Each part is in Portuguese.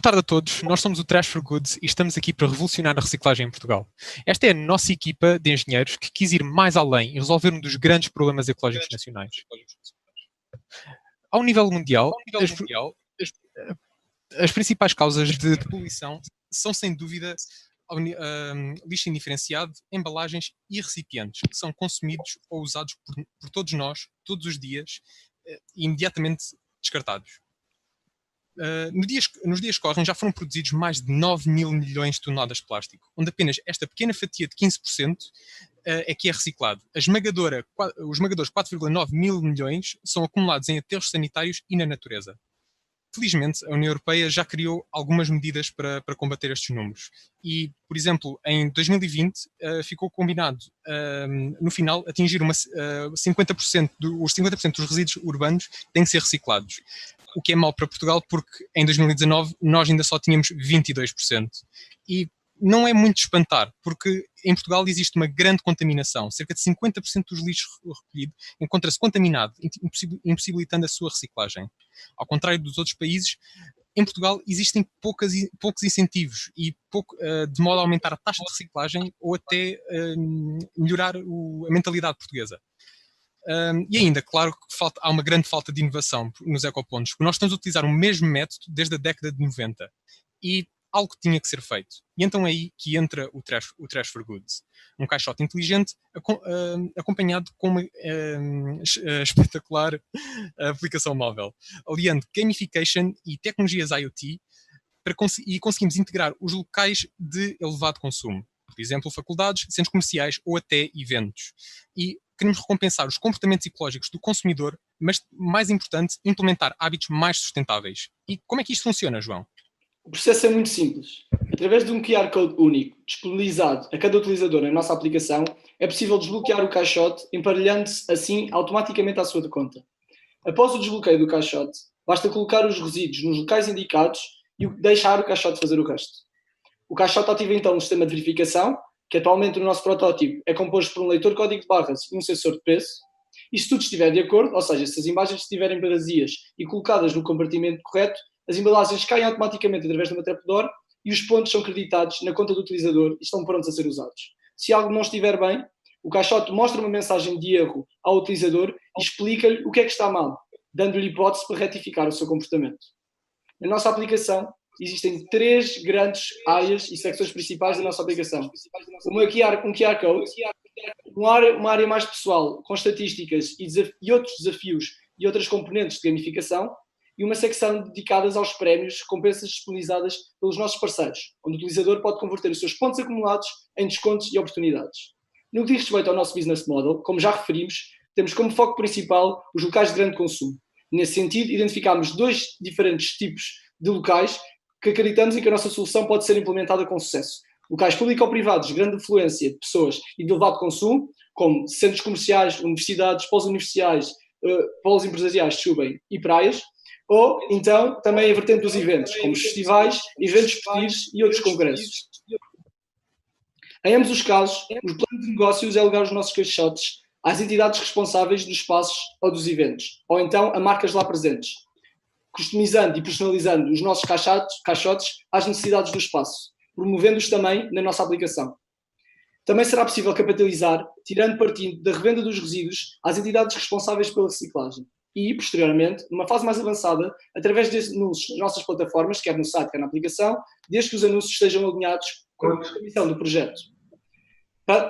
tarde a todos, nós somos o Trash for Good e estamos aqui para revolucionar a reciclagem em Portugal. Esta é a nossa equipa de engenheiros que quis ir mais além e resolver um dos grandes problemas ecológicos nacionais. Ao nível mundial, as principais causas de poluição são, sem dúvida, lixo indiferenciado, embalagens e recipientes, que são consumidos ou usados por todos nós, todos os dias, e imediatamente descartados. Nos dias que correm já foram produzidos mais de 9 mil milhões de toneladas de plástico, onde apenas esta pequena fatia de 15% é que é reciclado. Os esmagadores 4,9 mil milhões são acumulados em aterros sanitários e na natureza. Felizmente, a União Europeia já criou algumas medidas para combater estes números. E, por exemplo, em 2020 ficou combinado, no final, atingir os 50% dos resíduos urbanos têm que ser reciclados. O que é mau para Portugal porque em 2019 nós ainda só tínhamos 22%. E não é muito de espantar, porque em Portugal existe uma grande contaminação. Cerca de 50% dos lixos recolhidos encontra-se contaminado, impossibilitando a sua reciclagem. Ao contrário dos outros países, em Portugal existem poucos incentivos e de modo a aumentar a taxa de reciclagem ou até melhorar a mentalidade portuguesa. E ainda, claro que há uma grande falta de inovação nos ecopontos, porque nós estamos a utilizar o mesmo método desde a década de 90 e algo tinha que ser feito. E então é aí que entra o Trash for Good. Um caixote inteligente acompanhado com uma espetacular aplicação móvel, aliando gamification e tecnologias IoT e conseguimos integrar os locais de elevado consumo. Por exemplo, faculdades, centros comerciais ou até eventos. E queremos recompensar os comportamentos ecológicos do consumidor, mas, mais importante, implementar hábitos mais sustentáveis. E como é que isto funciona, João? O processo é muito simples. Através de um QR Code único, disponibilizado a cada utilizador na nossa aplicação, é possível desbloquear o caixote, emparelhando-se assim automaticamente à sua conta. Após o desbloqueio do caixote, basta colocar os resíduos nos locais indicados e deixar o caixote fazer o resto. O caixote ativa então um sistema de verificação, que atualmente no nosso protótipo é composto por um leitor de código de barras e um sensor de peso. E se tudo estiver de acordo, ou seja, se as embalagens estiverem vazias e colocadas no compartimento correto, as embalagens caem automaticamente através de uma trapdoor e os pontos são creditados na conta do utilizador e estão prontos a ser usados. Se algo não estiver bem, o caixote mostra uma mensagem de erro ao utilizador e explica-lhe o que é que está mal, dando-lhe hipótese para retificar o seu comportamento. Na nossa aplicação, existem 3 grandes áreas e secções principais da nossa aplicação. Um QR Code, uma área mais pessoal, com estatísticas e outros desafios e outras componentes de gamificação, e uma secção dedicada aos prémios, recompensas disponibilizadas pelos nossos parceiros, onde o utilizador pode converter os seus pontos acumulados em descontos e oportunidades. No que diz respeito ao nosso business model, como já referimos, temos como foco principal os locais de grande consumo. Nesse sentido, identificámos 2 diferentes tipos de locais que acreditamos em que a nossa solução pode ser implementada com sucesso. Locais público-privados de grande influência de pessoas e de elevado consumo, como centros comerciais, universidades, polos universitários, polos empresariais, e praias, ou então também a vertente dos eventos, como os festivais, eventos esportivos e outros congressos. Em ambos os casos, o plano de negócios é alugar os nossos caixotes às entidades responsáveis dos espaços ou dos eventos, ou então a marcas lá presentes, customizando e personalizando os nossos caixotes às necessidades do espaço, promovendo-os também na nossa aplicação. Também será possível capitalizar, tirando partido da revenda dos resíduos às entidades responsáveis pela reciclagem e, posteriormente, numa fase mais avançada, através de anúncios nas nossas plataformas, quer no site, quer na aplicação, desde que os anúncios estejam alinhados com a missão do projeto.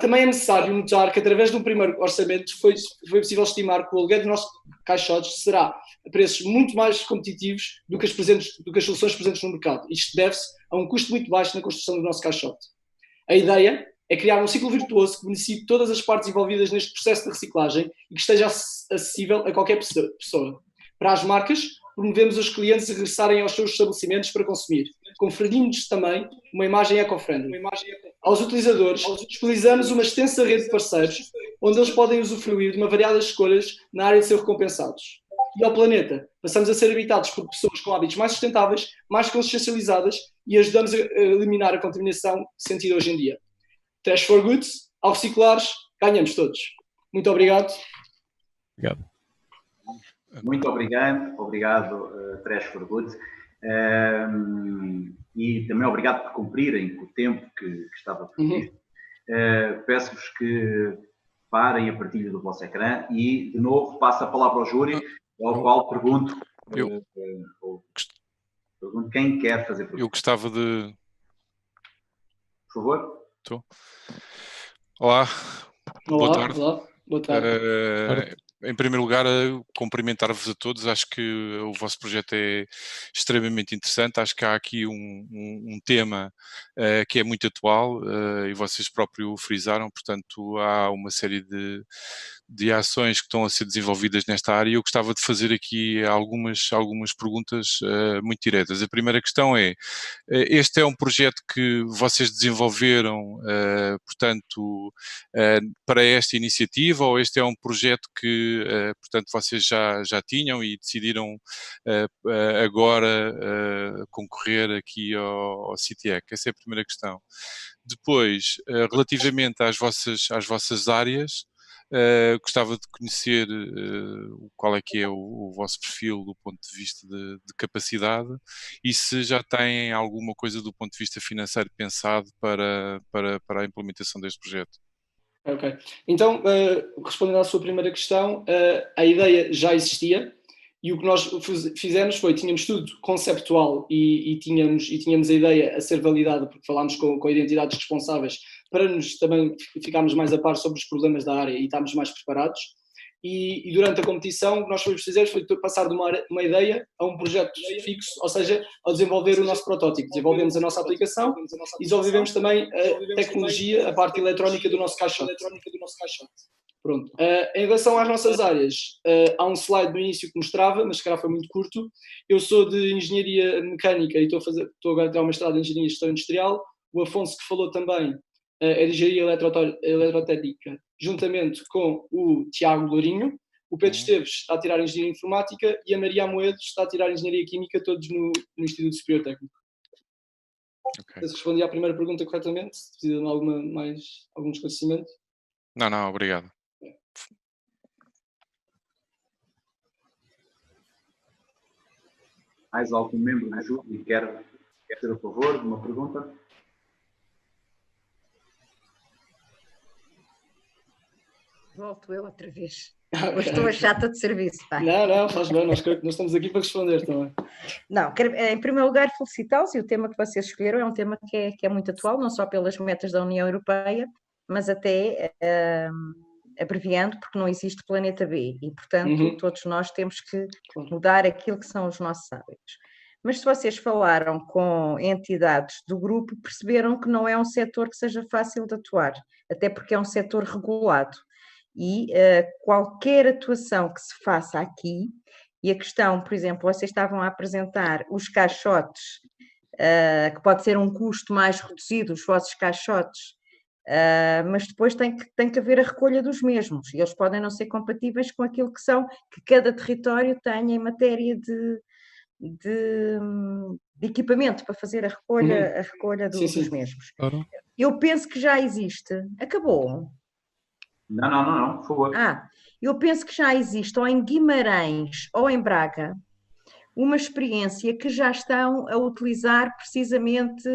Também é necessário notar que, através de um primeiro orçamento, foi possível estimar que o aluguer dos nossos caixotes será a preços muito mais competitivos do que as soluções presentes no mercado. Isto deve-se a um custo muito baixo na construção do nosso caixote. A ideia é criar um ciclo virtuoso que beneficie todas as partes envolvidas neste processo de reciclagem e que esteja acessível a qualquer pessoa. Para as marcas, promovemos os clientes a regressarem aos seus estabelecimentos para consumir, conferindo-nos também uma imagem eco-friendly. Aos utilizadores, disponibilizamos uma extensa rede de parceiros, onde eles podem usufruir de uma variada de escolhas na área de ser recompensados. E ao planeta, passamos a ser habitados por pessoas com hábitos mais sustentáveis, mais consciencializadas e ajudamos a eliminar a contaminação sentida hoje em dia. Trash for Good, ao reciclares, ganhamos todos. Muito obrigado. Obrigado. Muito obrigado, Trash for Good. E também obrigado por cumprirem com o tempo que estava previsto. Peço-vos que parem a partilha do vosso ecrã e, de novo, passo a palavra ao júri, ao qual pergunto quem quer fazer perguntas. Eu gostava de... Por favor. Estou. Olá. Boa tarde. Olá. Boa tarde. Em primeiro lugar, cumprimentar-vos a todos. Acho que o vosso projeto é extremamente interessante. Acho que há aqui um tema que é muito atual e vocês próprios frisaram. Portanto, há uma série de ações que estão a ser desenvolvidas nesta área. Eu gostava de fazer aqui algumas perguntas muito diretas. A primeira questão é, este é um projeto que vocês desenvolveram, portanto, para esta iniciativa, ou este é um projeto que, portanto, vocês já tinham e decidiram agora concorrer aqui ao CITEC? Essa é a primeira questão. Depois, relativamente às vossas áreas, gostava de conhecer qual é que é o vosso perfil do ponto de vista de capacidade e se já têm alguma coisa do ponto de vista financeiro pensado para a implementação deste projeto. Ok. Então, respondendo à sua primeira questão, a ideia já existia e o que nós fizemos foi, tínhamos tudo conceptual e tínhamos a ideia a ser validada, porque falámos com identidades responsáveis para nos também ficarmos mais a par sobre os problemas da área e estarmos mais preparados. E durante a competição, o que nós fizemos foi passar de uma ideia a um projeto fixo, ou seja, ao desenvolver o nosso protótipo. Desenvolvemos a nossa aplicação e desenvolvemos também a tecnologia, a parte eletrónica do nosso caixote. Pronto. Em relação às nossas áreas, há um slide no início que mostrava, mas se calhar foi muito curto. Eu sou de Engenharia Mecânica e estou agora a tirar uma mestrado em Engenharia e Gestão Industrial. O Afonso, que falou também, é de Engenharia Eletrotécnica, juntamente com o Tiago Lourinho. O Pedro Esteves está a tirar Engenharia Informática e a Maria Amoedo está a tirar Engenharia Química, todos no Instituto Superior Técnico. Okay. Se respondi à primeira pergunta corretamente, se precisa de algum esclarecimento. Não, obrigado. Mais algum membro do júri que quer ter a favor de uma pergunta? Volto eu outra vez. Hoje estou a chata de serviço. Pá. Não, faz bem, nós estamos aqui para responder também. Não, quero, em primeiro lugar, felicitá-los, e o tema que vocês escolheram é um tema que é muito atual, não só pelas metas da União Europeia, mas até abreviando, porque não existe planeta B, e, portanto, todos nós temos que mudar aquilo que são os nossos hábitos. Mas se vocês falaram com entidades do grupo, perceberam que não é um setor que seja fácil de atuar, até porque é um setor regulado. E qualquer atuação que se faça aqui, e a questão, por exemplo, vocês estavam a apresentar os caixotes, que pode ser um custo mais reduzido, os vossos caixotes, mas depois tem que haver a recolha dos mesmos, e eles podem não ser compatíveis com aquilo que cada território tenha em matéria de equipamento para fazer a recolha dos mesmos. Eu penso que já existe. Acabou. Não, por favor. Eu penso que já existe, ou em Guimarães ou em Braga, uma experiência que já estão a utilizar precisamente,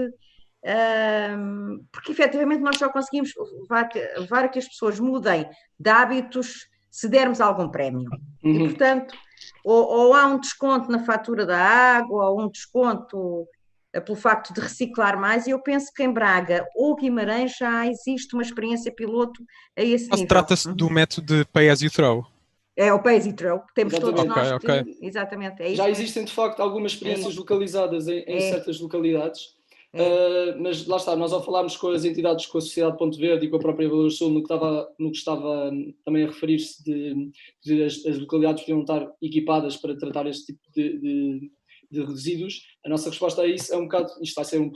porque efetivamente nós só conseguimos levar a que as pessoas mudem de hábitos se dermos algum prémio. E, portanto, ou há um desconto na fatura da água, ou um desconto pelo facto de reciclar mais, e eu penso que em Braga ou Guimarães já existe uma experiência piloto a esse nível. Trata-se do método de pay as you throw. É o pay as you throw, que temos todos nós. Exatamente. É já existem, de facto, algumas experiências localizadas em certas localidades, mas lá está, nós ao falarmos com as entidades, com a Sociedade Ponte Verde e com a própria Valor Sul, no que estava também a referir-se de as localidades podiam estar equipadas para tratar este tipo de resíduos, a nossa resposta a isso é um bocado, isto vai ser um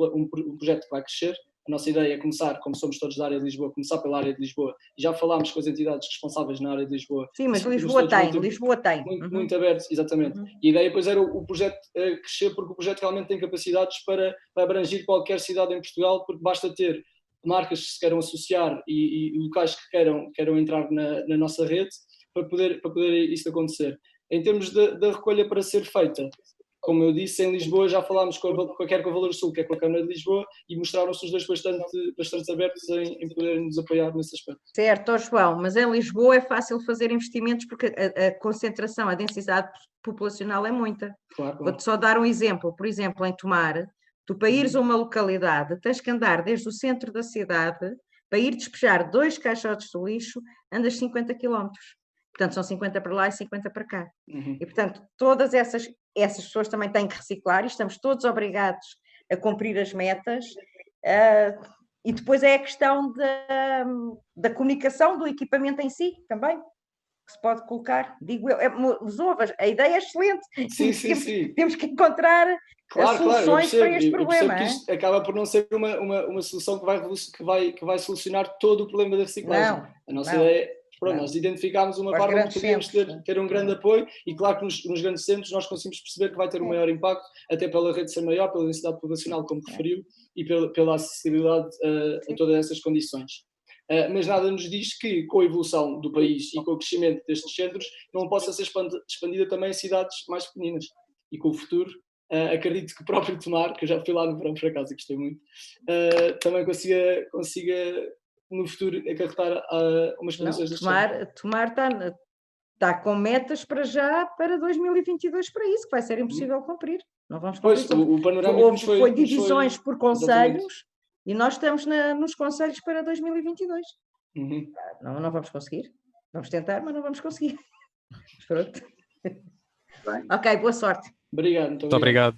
projeto que vai crescer. A nossa ideia é começar, como somos todos da área de Lisboa, começar pela área de Lisboa, e já falámos com as entidades responsáveis na área de Lisboa. Sim, mas Lisboa tem. Muito aberto, exatamente. E a ideia depois era o projeto crescer, porque o projeto realmente tem capacidades para abranger qualquer cidade em Portugal, porque basta ter marcas que se queiram associar e locais que queiram entrar na nossa rede para poder isso acontecer. Em termos da recolha para ser feita, como eu disse, em Lisboa já falámos quer com a Valor Sul, quer com a Câmara de Lisboa, e mostraram-se os dois bastante abertos em poderem nos apoiar nesse aspecto. Certo, João, mas em Lisboa é fácil fazer investimentos porque a concentração, a densidade populacional é muita. Claro. Vou-te só dar um exemplo. Por exemplo, em Tomar, tu para ires a uma localidade, tens que andar desde o centro da cidade, para ir despejar 2 caixotes de lixo, andas 50 km. Portanto, são 50 para lá e 50 para cá. E, portanto, todas essas pessoas também têm que reciclar e estamos todos obrigados a cumprir as metas. E depois é a questão da comunicação do equipamento em si também, que se pode colocar. Digo eu, a ideia é excelente. Sim. Temos que encontrar soluções para este problema. Eu percebo que isto acaba por não ser uma solução que vai solucionar todo o problema da reciclagem. A nossa ideia é, nós identificámos uma parte onde podemos ter um grande apoio, e claro que nos grandes centros nós conseguimos perceber que vai ter um maior impacto, até pela rede ser maior, pela densidade populacional, como referiu, e pela acessibilidade a todas essas condições. Mas nada nos diz que, com a evolução do país e com o crescimento destes centros, não possa ser expandida também a cidades mais pequeninas. E com o futuro, acredito que o próprio Tomar, que eu já fui lá no verão por acaso e gostei muito, também consiga no futuro acarretar umas condições deste género. Tomar está com metas para já, para 2022, para isso, que vai ser impossível cumprir. Não vamos cumprir. Pois, o panorama foi divisões por concelhos, e nós estamos nos concelhos para 2022. Não vamos conseguir. Vamos tentar, mas não vamos conseguir. Pronto. Bem. Ok, boa sorte. Obrigado. Muito obrigado.